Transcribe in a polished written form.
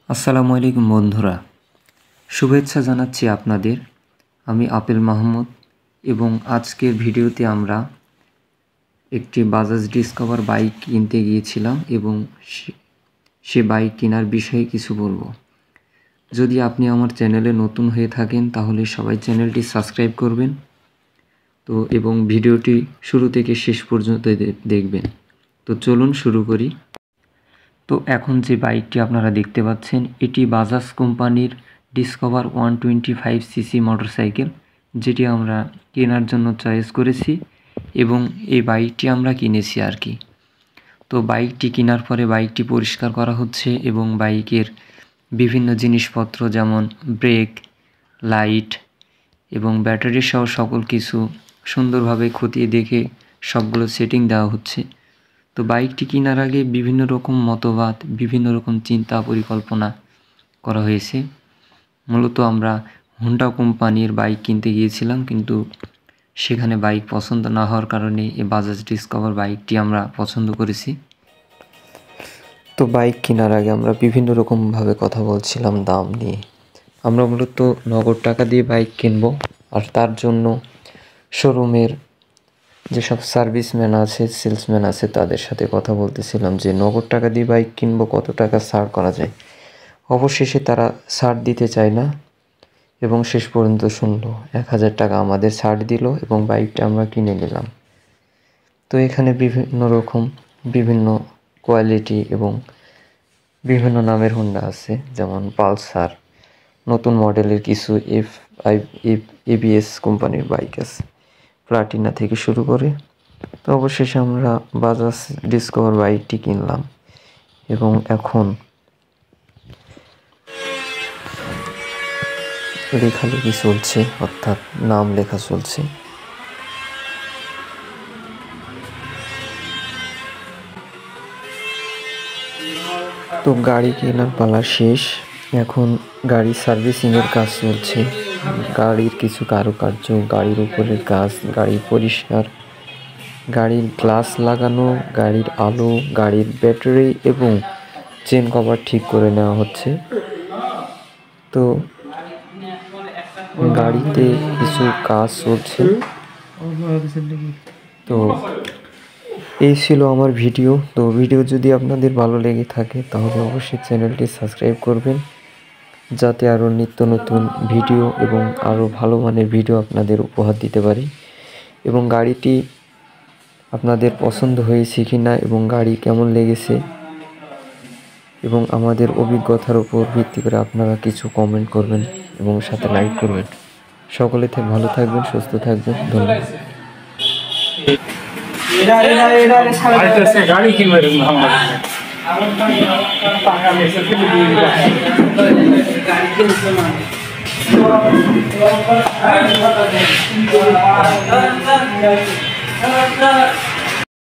আসসালামু আলাইকুম বন্ধুরা, শুভেচ্ছা জানাচ্ছি আপনাদের। আমি আপেল মাহমুদ এবং আজকের ভিডিওতে আমরা একটি বাজাজ ডিসকভার বাইক কিনতে গিয়েছিলাম এবং সে বাইক কেনার বিষয়ে কিছু বলবো। যদি আপনি আমার চ্যানেলে নতুন হয়ে থাকেন তাহলে সবাই চ্যানেলটি সাবস্ক্রাইব করবেন এবং ভিডিওটি শুরু থেকে শেষ পর্যন্ত দেখবেন। তো চলুন শুরু করি। তো এখন যে বাইকটি আপনারা দেখতে পাচ্ছেন এটি বাজাজ কোম্পানির ডিসকভার 125cc মোটরসাইকেল, যেটি আমরা কেনার জন্য চয়েস করেছি এবং এই বাইকটি আমরা কিনেছি আর কি। তো বাইকটি কেনার পরে বাইকটি পরিষ্কার করা হচ্ছে এবং বাইকের বিভিন্ন জিনিসপত্র যেমন ব্রেক, লাইট এবং ব্যাটারি সহ সকল কিছু সুন্দরভাবে খতিয়ে দেখে সবগুলো সেটিং দেওয়া হচ্ছে। তো বাইকটি কেনার আগে বিভিন্ন রকম মতবাদ, বিভিন্ন রকম চিন্তা পরিকল্পনা করা হয়েছে। মূলত আমরা হোন্ডা কোম্পানির বাইক কিনতে গিয়েছিলাম, কিন্তু সেখানে বাইক পছন্দ না হওয়ার কারণে এই বাজাজ ডিসকভার বাইকটি আমরা পছন্দ করেছি। তো বাইক কেনার আগে আমরা বিভিন্ন রকমভাবে কথা বলছিলাম দাম নিয়ে। আমরা মূলত নগদ টাকা দিয়ে বাইক কিনবো, আর তার জন্য শোরুমের যেসব সার্ভিসম্যান আছে, সেলসম্যান আছে, তাদের সাথে কথা বলতেছিলাম যে নগদ টাকা দিয়ে বাইক কিনবো, কত টাকা ছাড় করা যায়। অবশেষে তারা ছাড় দিতে চায় না এবং শেষ পর্যন্ত শুনলো 1000 টাকা আমাদের ছাড় দিল এবং বাইকটা আমরা কিনে নিলাম। তো এখানে বিভিন্ন রকম, বিভিন্ন কোয়ালিটি এবং বিভিন্ন নামের হোন্ডা আছে, যেমন পালসার, নতুন মডেলের কিছু এবিএস কোম্পানির বাইক আছে, প্লাটিনা থেকে শুরু করে। তো অবশেষে আমরা বাজাজ ডিসকভার বাইকটি কিনলাম এবং এখন লেখালেখি চলছে, অর্থাৎ নাম লেখা চলছে। তো গাড়ি কেনার পালা শেষ, এখন গাড়ি সার্ভিসিংয়ের কাজ চলছে। গাড়ির কিছু কারুকার্য, গাড়ির উপরের কাজ, গাড়ি পরিষ্কার, গাড়ির গ্লাস লাগানো, গাড়ির আলো, গাড়ির ব্যাটারি এবং চেন কভার ঠিক করে নেওয়া হচ্ছে। তো গাড়িতে কিছু কাজ চলছে। তো এই ছিল আমার ভিডিও। তো ভিডিও যদি আপনাদের ভালো লেগে থাকে তাহলে অবশ্যই চ্যানেলটি সাবস্ক্রাইব করবেন, যাতে আরও নিত্য নতুন ভিডিও এবং আরও ভালো মানের ভিডিও আপনাদের উপহার দিতে পারি। এবং গাড়িটি আপনাদের পছন্দ হয়েছে কি না এবং গাড়ি কেমন লেগেছে এবং আমাদের অভিজ্ঞতার উপর ভিত্তি করে আপনারা কিছু কমেন্ট করবেন এবং সাথে লাইক করবেন। সকলে ভালো থাকবেন, সুস্থ থাকবেন, ধন্যবাদ। গাড়ি কিনবে